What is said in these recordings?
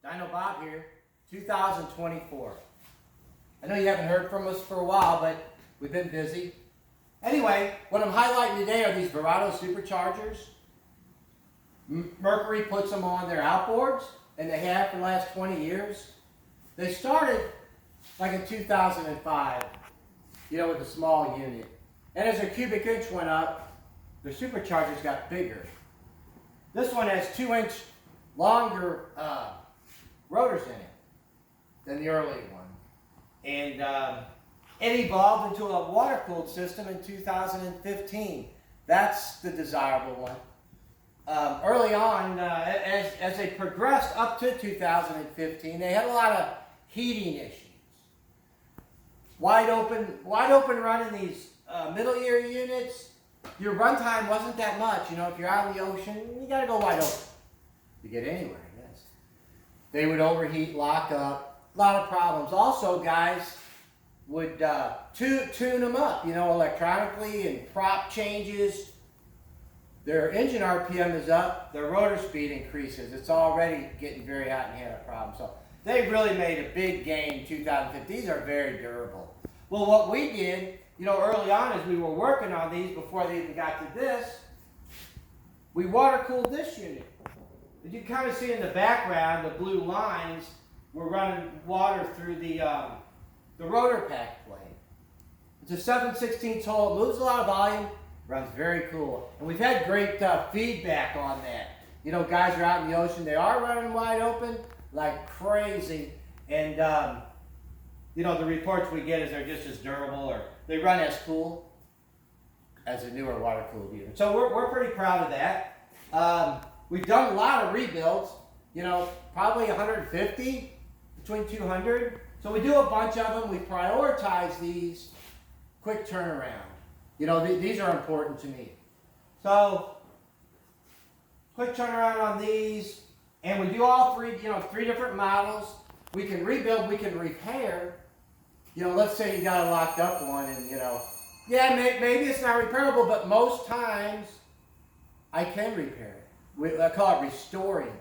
Dyno Bob here, 2024. I know you haven't heard from us for a while, but we've been busy. Anyway, what I'm highlighting today are these Verado Superchargers. Mercury puts them on their outboards, and they have for the last 20 years. They started like in 2005, with a small unit. And as their cubic inch went up, their superchargers got bigger. This one has 2-inch longer rotors in it than the early one. And it evolved into a water-cooled system in 2015. That's the desirable one. Early on, as they progressed up to 2015, they had a lot of heating issues. Wide open running these middle ear units, your runtime wasn't that much. If you're out in the ocean, you got to go wide open to get anywhere, I guess. They would overheat, lock up, a lot of problems. Also, guys would tune them up, electronically, and prop changes. Their engine RPM is up, their rotor speed increases. It's already getting very hot and you had a problem. So they really made a big gain in 2015. These are very durable. Well, what we did, early on as we were working on these before they even got to this, we water cooled this unit. As you can kind of see in the background, the blue lines, we're running water through the rotor pack plate. It's a 7/16 hole, it moves a lot of volume, runs very cool. And we've had great feedback on that. Guys are out in the ocean, they are running wide open like crazy. And, the reports we get is they're just as durable, or they run as cool as a newer water-cooled unit. So we're pretty proud of that. We've done a lot of rebuilds, probably 150, between 200. So we do a bunch of them. We prioritize these quick turnaround. These are important to me. So quick turnaround on these, and we do all three different models. We can rebuild, we can repair. Let's say you got a locked up one, and maybe it's not repairable, but most times I can repair it. I call it restoring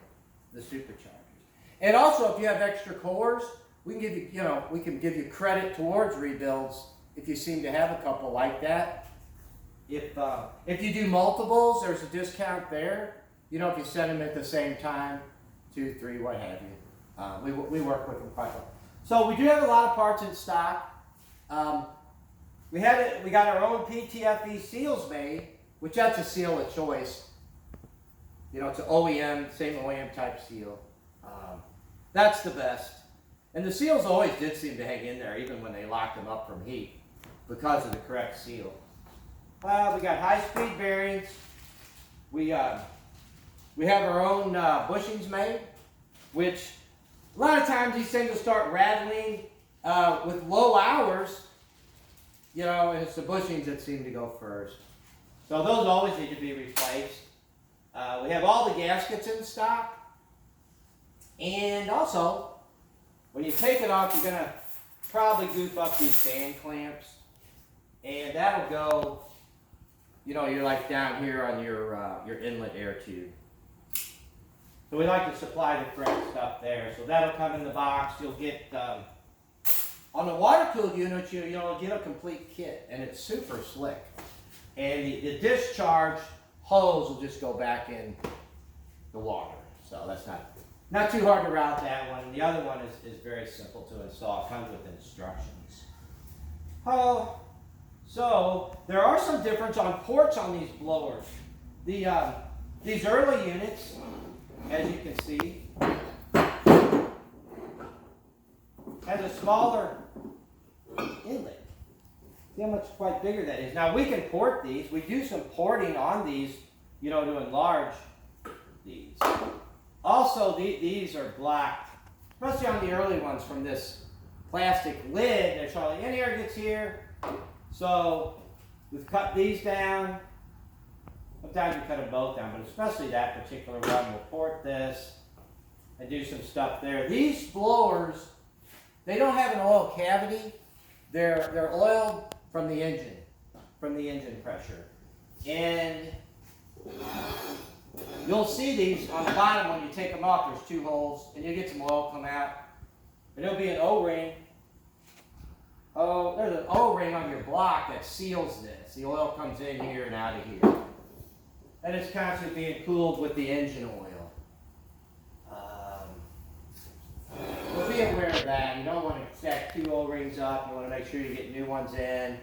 the superchargers. And also, if you have extra cores, we can give you credit towards rebuilds if you seem to have a couple like that. If you do multiples, there's a discount there. If you send them at the same time, 2, 3, what have you. We work with them quite well. So we do have a lot of parts in stock. We got our own PTFE seals made, which that's a seal of choice. It's an OEM, same OEM type seal. That's the best. And the seals always did seem to hang in there, even when they locked them up from heat, because of the correct seal. We got high-speed bearings. We have our own bushings made, which a lot of times these things will start rattling with low hours. And it's the bushings that seem to go first. So those always need to be replaced. We have all the gaskets in stock. And also, when you take it off, you're going to probably goof up these fan clamps. And that'll go, you're like down here on your inlet air tube. So we like to supply the correct stuff there. So that'll come in the box. You'll get, on the water-cooled unit, you'll get a complete kit. And it's super slick. And the discharge hose will just go back in the water. So that's not too hard to route that one. The other one is very simple to install. It comes with instructions. So there are some difference on ports on these blowers. These early units, as you can see, has a smaller inlet. See how much quite bigger that is. Now we can port these. We do some porting on these, to enlarge these. Also, these are black, especially on the early ones, from this plastic lid. There's hardly any air gets here. So we've cut these down. Sometimes we cut them both down, but especially that particular one. We'll port this and do some stuff there. These blowers, they don't have an oil cavity. They're oiled from the engine pressure. And You'll see these on the bottom when you take them off. There's 2 holes, and you get some oil come out. And there'll be an O-ring. Oh, there's an O-ring on your block that seals this. The oil comes in here and out of here. And it's constantly being cooled with the engine oil. But be aware of that. You don't want to stack 2 O-rings up. You want to make sure you get new ones in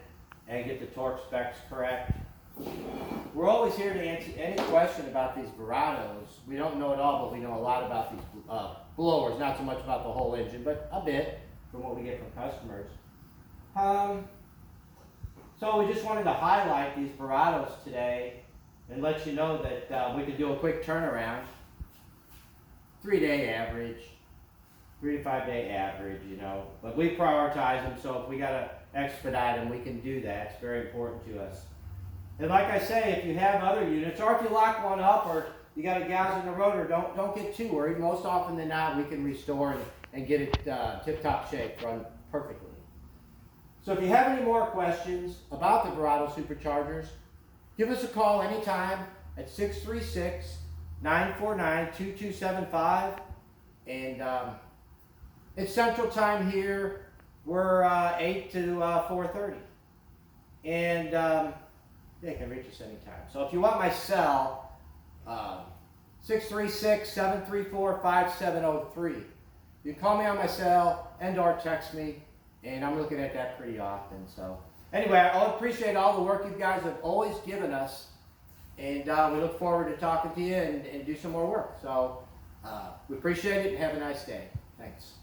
and get the torque specs correct. We're always here to answer any question about these Verados. We don't know it all, but we know a lot about these blowers. Not so much about the whole engine, but a bit from what we get from customers. So we just wanted to highlight these Verados today and let you know that we could do a quick turnaround. 3-day average, 3 to 5 day average, you know. But we prioritize them, so if we got to expedite them, we can do that. It's very important to us. And like I say, if you have other units, or if you lock one up, or you got a gouge in the rotor, don't get too worried. Most often than not, we can restore and get it tip-top shape, run perfectly. So if you have any more questions about the Verado Superchargers, give us a call anytime at 636-949-2275. And it's Central Time here. We're 8 to 4:30. And they can reach us anytime. So if you want my cell, 636-734-5703. You can call me on my cell and/or text me, and I'm looking at that pretty often. So anyway, I appreciate all the work you guys have always given us, and we look forward to talking to you and do some more work. So we appreciate it, and have a nice day. Thanks.